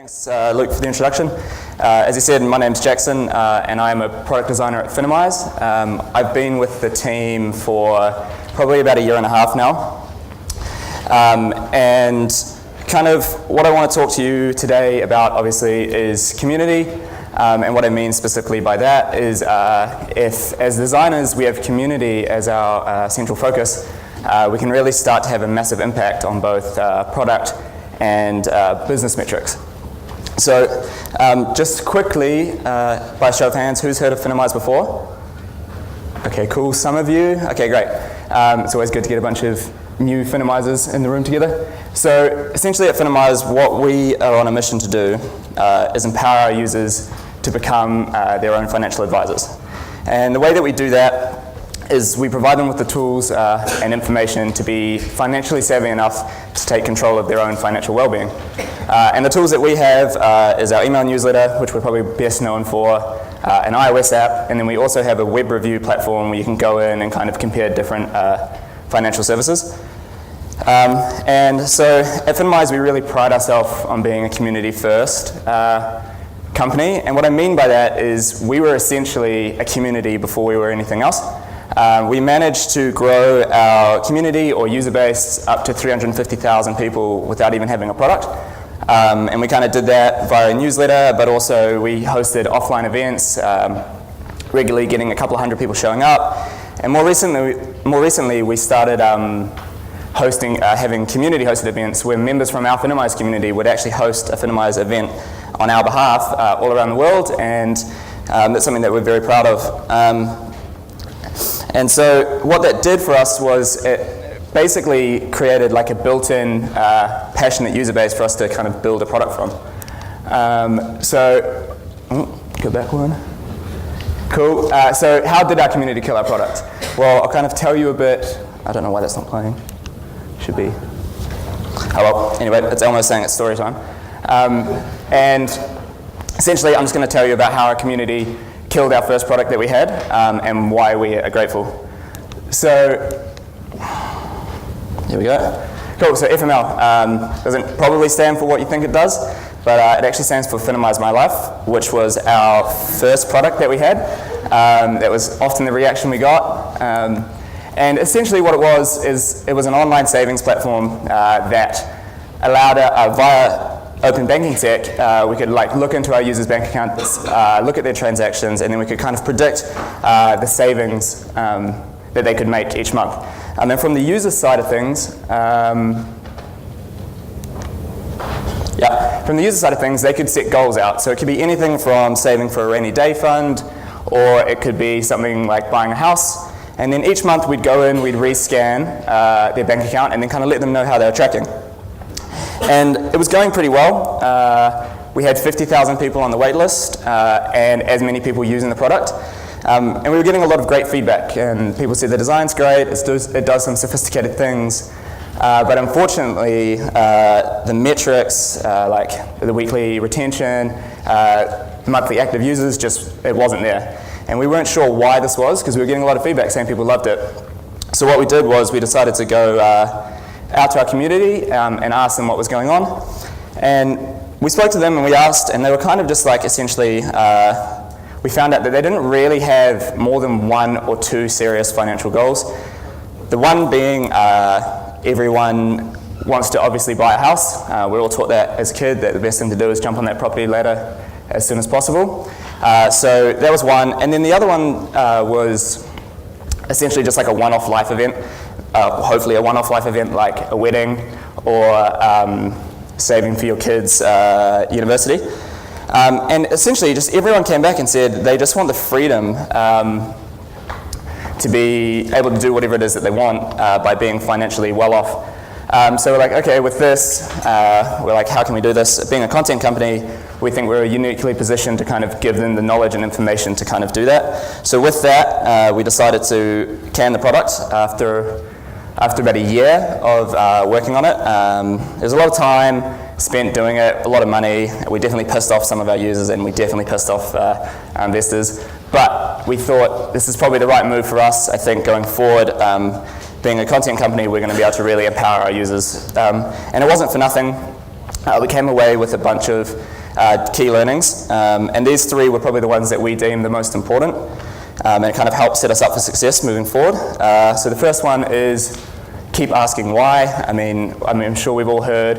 Thanks, Luke, for the introduction. As you said, my name's Jackson, and I'm a product designer at Finimize. I've been with the team for probably about a year and a half now. And kind of what I want to talk to you today about, obviously, is community. And what I mean specifically by that is if, as designers, we have community as our central focus, we can really start to have a massive impact on both product and business metrics. So just quickly, by a show of hands, who's heard of Finimize before? Okay, cool, some of you. Okay, great. It's always good to get a bunch of new Finimizers in the room together. So essentially at Finimize, what we are on a mission to do is empower our users to become their own financial advisors. And the way that we do that is we provide them with the tools and information to be financially savvy enough to take control of their own financial well-being. And the tools that we have is our email newsletter, which we're probably best known for, an iOS app, and then we also have a web review platform where you can go in and kind of compare different financial services. And so at Finimize, we really pride ourselves on being a community-first company, and what I mean by that is we were essentially a community before we were anything else. We managed to grow our community or user base up to 350,000 people without even having a product. And we kind of did that via a newsletter, but also we hosted offline events, regularly getting a couple of hundred people showing up. And more recently we started having community-hosted events where members from our Finimize community would actually host a Finimize event on our behalf all around the world, and that's something that we're very proud of. And so what that did for us was it basically created like a built-in passionate user base for us to kind of build a product from. Go back one. Cool. So how did our community kill our product? Well, I'll kind of tell you a bit. I don't know why that's not playing. Should be. Oh well, anyway, it's almost saying it's story time. And essentially, I'm just going to tell you about how our community killed our first product that we had and why we are grateful. So, here we go. Cool, so FML doesn't probably stand for what you think it does, but it actually stands for Finimize My Life, which was our first product that we had. That was often the reaction we got. And essentially what it was is it was an online savings platform that allowed via open banking tech, we could like look into our users' bank accounts, look at their transactions, and then we could kind of predict the savings that they could make each month. And then from the user side of things, they could set goals out. So it could be anything from saving for a rainy day fund, or it could be something like buying a house. And then each month we'd go in, we'd rescan their bank account, and then kind of let them know how they were tracking. And it was going pretty well. We had 50,000 people on the wait list and as many people using the product. And we were getting a lot of great feedback, and people said the design's great, it does some sophisticated things, but unfortunately the metrics like the weekly retention, monthly active users, it wasn't there. And we weren't sure why this was, because we were getting a lot of feedback saying people loved it. So what we did was we decided to go out to our community and asked them what was going on. And we spoke to them and we asked, and they were kind of just like essentially, we found out that they didn't really have more than one or two serious financial goals. The one being everyone wants to obviously buy a house. We're all taught that as a kid, that the best thing to do is jump on that property ladder as soon as possible. So that was one. And then the other one was essentially just like a one-off life event. Hopefully a one-off life event like a wedding or saving for your kids' university. And essentially just everyone came back and said they just want the freedom to be able to do whatever it is that they want by being financially well off. So we're like, okay, with this, we're like, how can we do this? Being a content company, we think we're uniquely positioned to kind of give them the knowledge and information to kind of do that. So with that, we decided to can the product after about a year of working on it. There's a lot of time spent doing it, a lot of money. We definitely pissed off some of our users, and we definitely pissed off our investors. But we thought this is probably the right move for us. I think going forward, being a content company, we're going to be able to really empower our users. And it wasn't for nothing. we came away with a bunch of key learnings, and these 3 were probably the ones that we deemed the most important, and it kind of helped set us up for success moving forward. So the first one is keep asking why. I mean, I'm sure we've all heard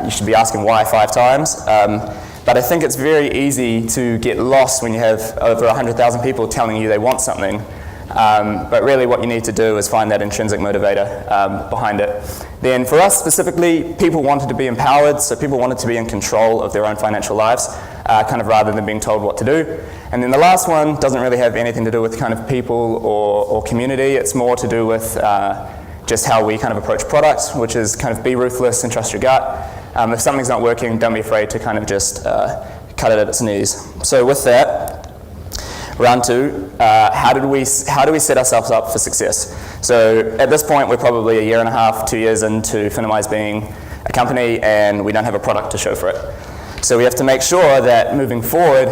you should be asking why 5 times, but I think it's very easy to get lost when you have over 100,000 people telling you they want something. But really what you need to do is find that intrinsic motivator behind it. Then for us specifically, people wanted to be empowered, so people wanted to be in control of their own financial lives, kind of rather than being told what to do. And then the last one doesn't really have anything to do with kind of people or community, it's more to do with just how we kind of approach products, which is kind of be ruthless and trust your gut. If something's not working, don't be afraid to kind of just cut it at its knees. So with that, round 2, how do we set ourselves up for success? So at this point, we're probably 1.5 years, 2 years into Finimize being a company, and we don't have a product to show for it. So we have to make sure that moving forward,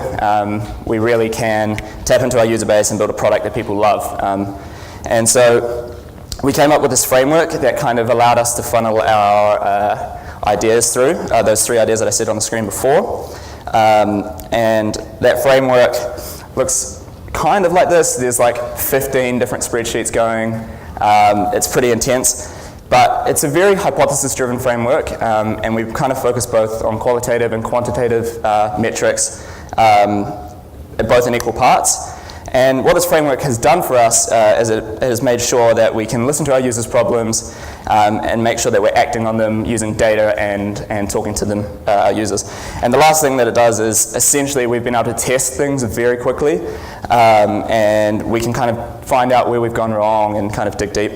we really can tap into our user base and build a product that people love. And so we came up with this framework that kind of allowed us to funnel our ideas through, those 3 ideas that I said on the screen before. And that framework looks kind of like this. There's like 15 different spreadsheets going. It's pretty intense, but it's a very hypothesis-driven framework, and we've kind of focused both on qualitative and quantitative metrics, both in equal parts. And what this framework has done for us is it has made sure that we can listen to our users' problems and make sure that we're acting on them using data and talking to them, our users. And the last thing that it does is essentially we've been able to test things very quickly, and we can kind of find out where we've gone wrong and kind of dig deep.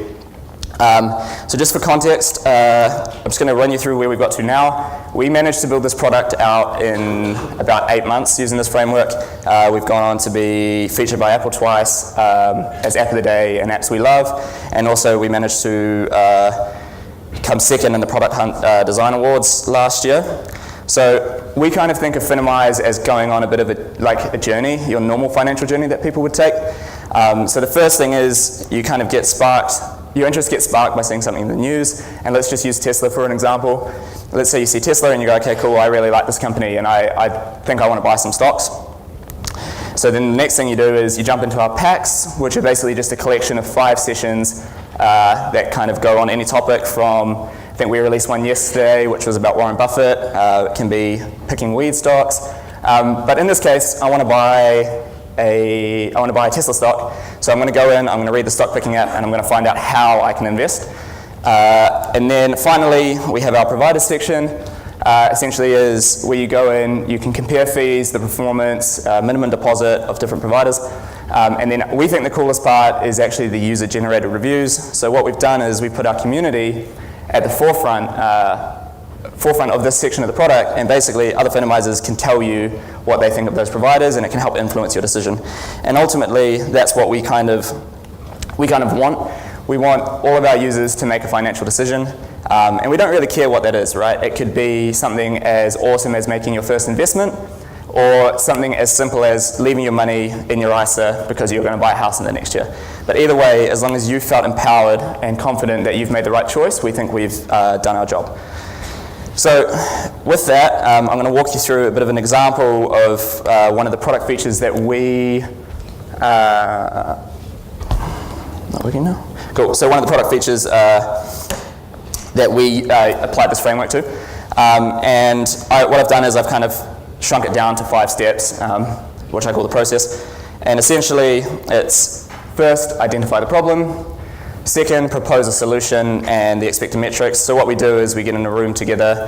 So just for context, I'm just going to run you through where we've got to now. We managed to build this product out in about 8 months using this framework. We've gone on to be featured by Apple twice as App of the Day and Apps We Love, and also we managed to come second in the Product Hunt Design Awards last year. So we kind of think of Finimize as going on a bit of a journey, your normal financial journey that people would take. So the first thing is you kind of get sparked. Your interest gets sparked by seeing something in the news, and let's just use Tesla for an example. Let's say you see Tesla and you go, okay, cool, I really like this company and I think I want to buy some stocks. So then the next thing you do is you jump into our packs, which are basically just a collection of 5 sessions that kind of go on any topic from, I think we released one yesterday, which was about Warren Buffett. It can be picking weed stocks. But in this case, I want to buy a Tesla stock. So I'm going to go in, I'm going to read the stock picking app, and I'm going to find out how I can invest. And then finally, we have our provider section. Essentially is where you go in, you can compare fees, the performance, minimum deposit of different providers. And then we think the coolest part is actually the user-generated reviews. So what we've done is we put our community at the forefront of this section of the product, and basically other Finimizers can tell you what they think of those providers, and it can help influence your decision. And ultimately, that's what we kind of want. We want all of our users to make a financial decision, and we don't really care what that is, right? It could be something as awesome as making your first investment, or something as simple as leaving your money in your ISA because you're going to buy a house in the next year. But either way, as long as you felt empowered and confident that you've made the right choice, we think we've done our job. So with that, I'm going to walk you through a bit of an example of one of the product features that we... not working now? Cool. So one of the product features that we applied this framework to. And what I've done is I've kind of shrunk it down to 5 steps, which I call the process. And essentially, it's first, identify the problem. Second, propose a solution and the expected metrics. So what we do is we get in a room together,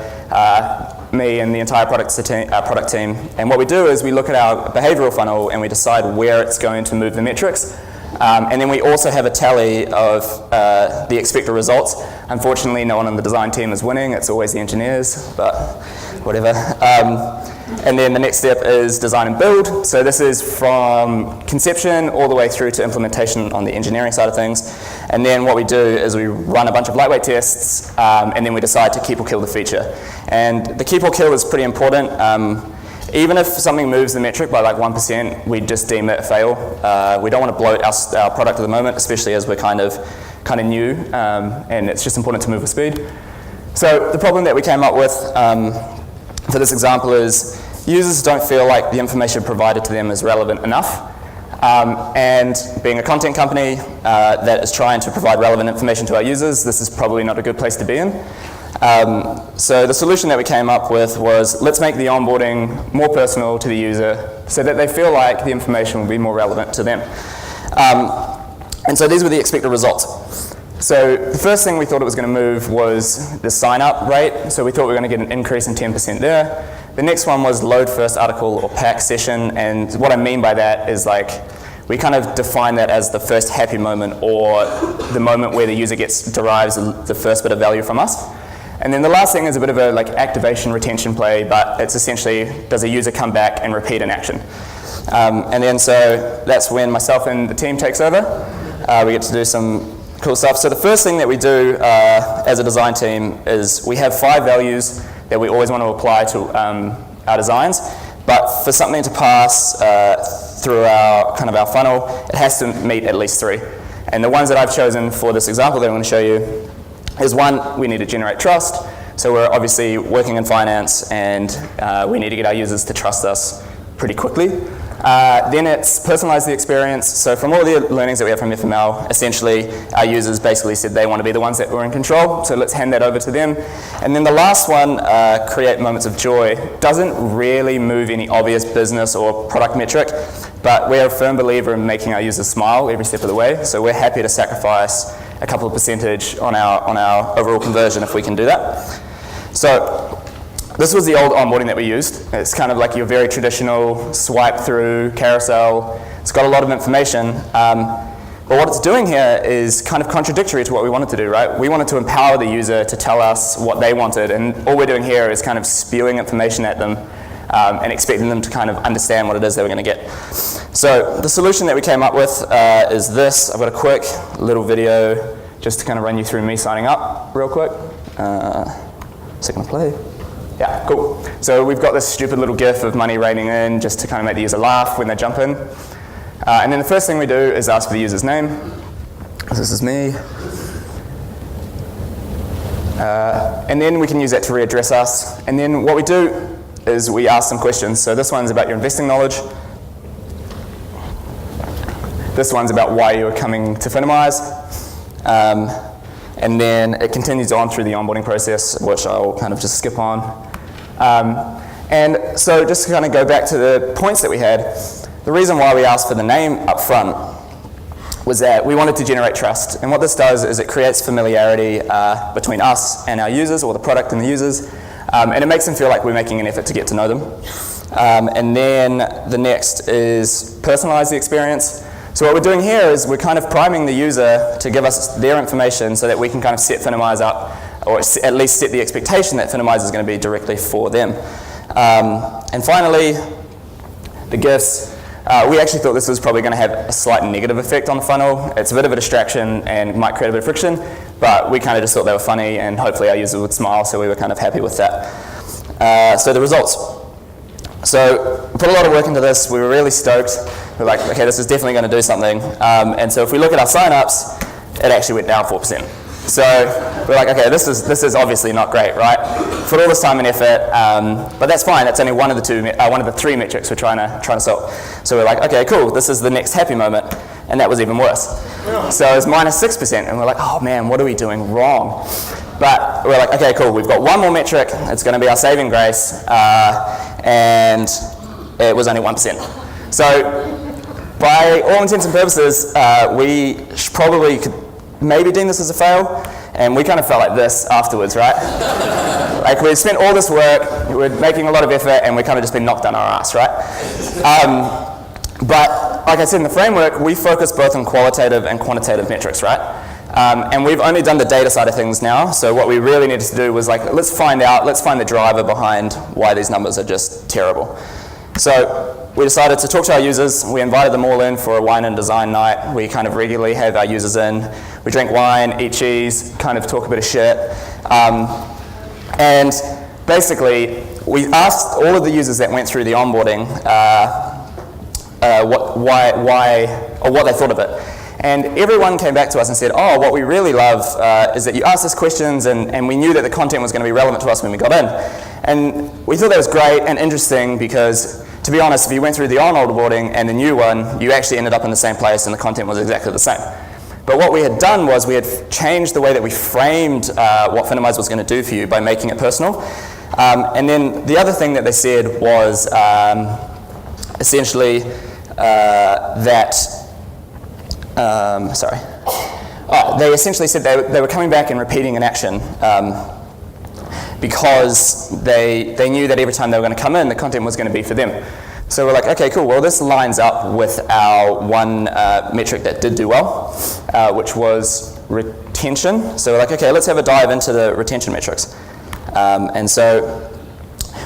me and the entire product team, and what we do is we look at our behavioral funnel and we decide where it's going to move the metrics. And then we also have a tally of the expected results. Unfortunately, no one on the design team is winning. It's always the engineers, but whatever. And then the next step is design and build. So this is from conception all the way through to implementation on the engineering side of things. And then what we do is we run a bunch of lightweight tests, and then we decide to keep or kill the feature. And the keep or kill is pretty important. Even if something moves the metric by like 1%, we just deem it a fail. We don't want to bloat our product at the moment, especially as we're kind of new, and it's just important to move with speed. So the problem that we came up with for this example is users don't feel like the information provided to them is relevant enough. And being a content company that is trying to provide relevant information to our users, this is probably not a good place to be in. So the solution that we came up with was, let's make the onboarding more personal to the user so that they feel like the information will be more relevant to them. And so these were the expected results. So the first thing we thought it was going to move was the sign-up rate. So we thought we were going to get an increase in 10% there. The next one was load first article or pack session. And what I mean by that is like, we kind of define that as the first happy moment, or the moment where the user derives the first bit of value from us. And then the last thing is a bit of a like activation retention play, but it's essentially, does a user come back and repeat an action? And then so that's when myself and the team takes over. We get to do some cool stuff. So the first thing that we do as a design team is we have 5 values that we always want to apply to our designs. But for something to pass through our funnel, it has to meet at least 3. And the ones that I've chosen for this example that I'm going to show you is 1, we need to generate trust. So we're obviously working in finance, and we need to get our users to trust us pretty quickly. Then it's personalize the experience. So from all the learnings that we have from FML, essentially our users basically said they want to be the ones that were in control, so let's hand that over to them. And then the last one, create moments of joy, doesn't really move any obvious business or product metric, but we're a firm believer in making our users smile every step of the way, so we're happy to sacrifice a couple of percentage on our overall conversion if we can do that. So this was the old onboarding that we used. It's kind of like your very traditional swipe through carousel. It's got a lot of information. But what it's doing here is kind of contradictory to what we wanted to do, right? We wanted to empower the user to tell us what they wanted, and all we're doing here is kind of spewing information at them and expecting them to kind of understand what it is that we're going to get. So the solution that we came up with is this. I've got a quick little video just to kind of run you through me signing up real quick. Second play. Yeah, cool. So we've got this stupid little GIF of money raining in just to kind of make the user laugh when they jump in. And then the first thing we do is ask for the user's name. This is me. And then we can use that to readdress us. And then what we do is we ask some questions. So this one's about your investing knowledge. This one's about why you're coming to Finimize. And then it continues on through the onboarding process, which I'll kind of just skip on. And so just to kind of go back to the points that we had, the reason why we asked for the name up front was that we wanted to generate trust. And what this does is it creates familiarity between us and our users, or the product and the users, and it makes them feel like we're making an effort to get to know them. And then the next is personalize the experience. So what we're doing here is we're kind of priming the user to give us their information so that we can kind of set Finimize up, or at least set the expectation that Finimize is going to be directly for them. And finally, the GIFs. We actually thought this was probably going to have a slight negative effect on the funnel. It's a bit of a distraction and might create a bit of friction, but we kind of just thought they were funny and hopefully our users would smile, so we were kind of happy with that. So the results. So we put a lot of work into this. We were really stoked. We're like, okay, this is definitely going to do something. And so if we look at our signups, it actually went down 4%. So we're like, okay, this is obviously not great, right? Put all this time and effort, but that's fine. That's only one of the 3 metrics we're trying to solve. So we're like, okay, cool. This is the next happy moment, and that was even worse. So it's minus 6%, and we're like, oh man, what are we doing wrong? But we're like, okay, cool. We've got one more metric. It's going to be our saving grace, and it was only 1%. So by all intents and purposes, we probably could maybe deem this as a fail, and we kind of felt like this afterwards, right? Like we spent all this work, we're making a lot of effort, and we kind of just been knocked down our ass, right? But like I said in the framework, we focus both on qualitative and quantitative metrics, right? And we've only done the data side of things now, so what we really needed to do was like, let's find the driver behind why these numbers are just terrible. So we decided to talk to our users. We invited them all in for a wine and design night. We kind of regularly have our users in. We drink wine, eat cheese, kind of talk a bit of shit. And basically, we asked all of the users that went through the onboarding what they thought of it. And everyone came back to us and said, oh, what we really love is that you asked us questions and we knew that the content was going to be relevant to us when we got in. And we thought that was great and interesting because, to be honest, if you went through the old onboarding and the new one, you actually ended up in the same place and the content was exactly the same. But what we had done was we had changed the way that we framed what Finimize was going to do for you by making it personal. And then the other thing that they said was essentially they essentially said they were coming back and repeating an action because they knew that every time they were going to come in, the content was going to be for them. So we're like, okay, cool, well this lines up with our one metric that did do well, which was retention. So we're like, okay, let's have a dive into the retention metrics. And so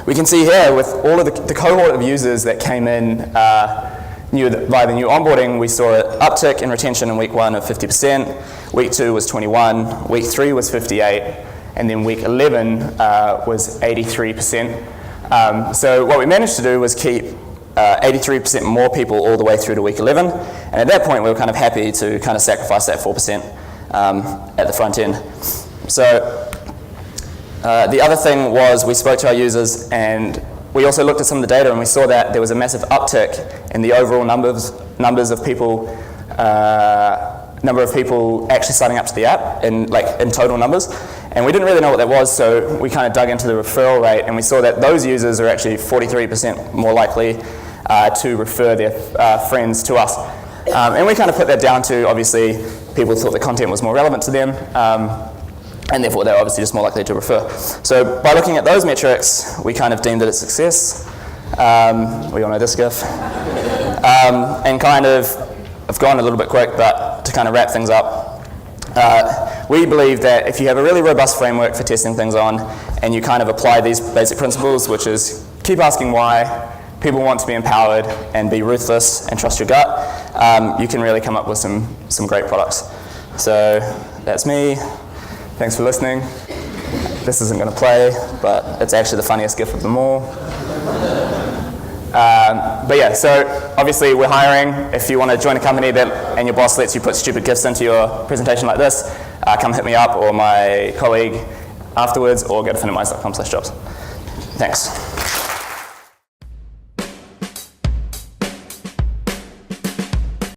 we can see here with all of the cohort of users that came in via the new onboarding, we saw an uptick in retention in week 1 of 50%, week 2 was 21, week 3 was 58, and then week 11 was 83%. So what we managed to do was keep 83% more people all the way through to week 11, and at that point we were kind of happy to kind of sacrifice that 4% at the front end. So the other thing was we spoke to our users and we also looked at some of the data and we saw that there was a massive uptick in the overall numbers of people, number of people actually signing up to the app in total numbers. And we didn't really know what that was, so we kind of dug into the referral rate and we saw that those users are actually 43% more likely to refer their friends to us. And we kind of put that down to, obviously, people thought the content was more relevant to them, and therefore they're obviously just more likely to refer. So by looking at those metrics, we kind of deemed it a success. We all know this GIF. And kind of, I've gone a little bit quick, but to kind of wrap things up, we believe that if you have a really robust framework for testing things on, and you kind of apply these basic principles, which is keep asking why, people want to be empowered, and be ruthless, and trust your gut, you can really come up with some great products. So that's me. Thanks for listening. This isn't going to play, but it's actually the funniest GIF of them all. But yeah, so obviously we're hiring. If you want to join a company and your boss lets you put stupid GIFs into your presentation like this, come hit me up or my colleague afterwards, or go to finimize.com/jobs. Thanks.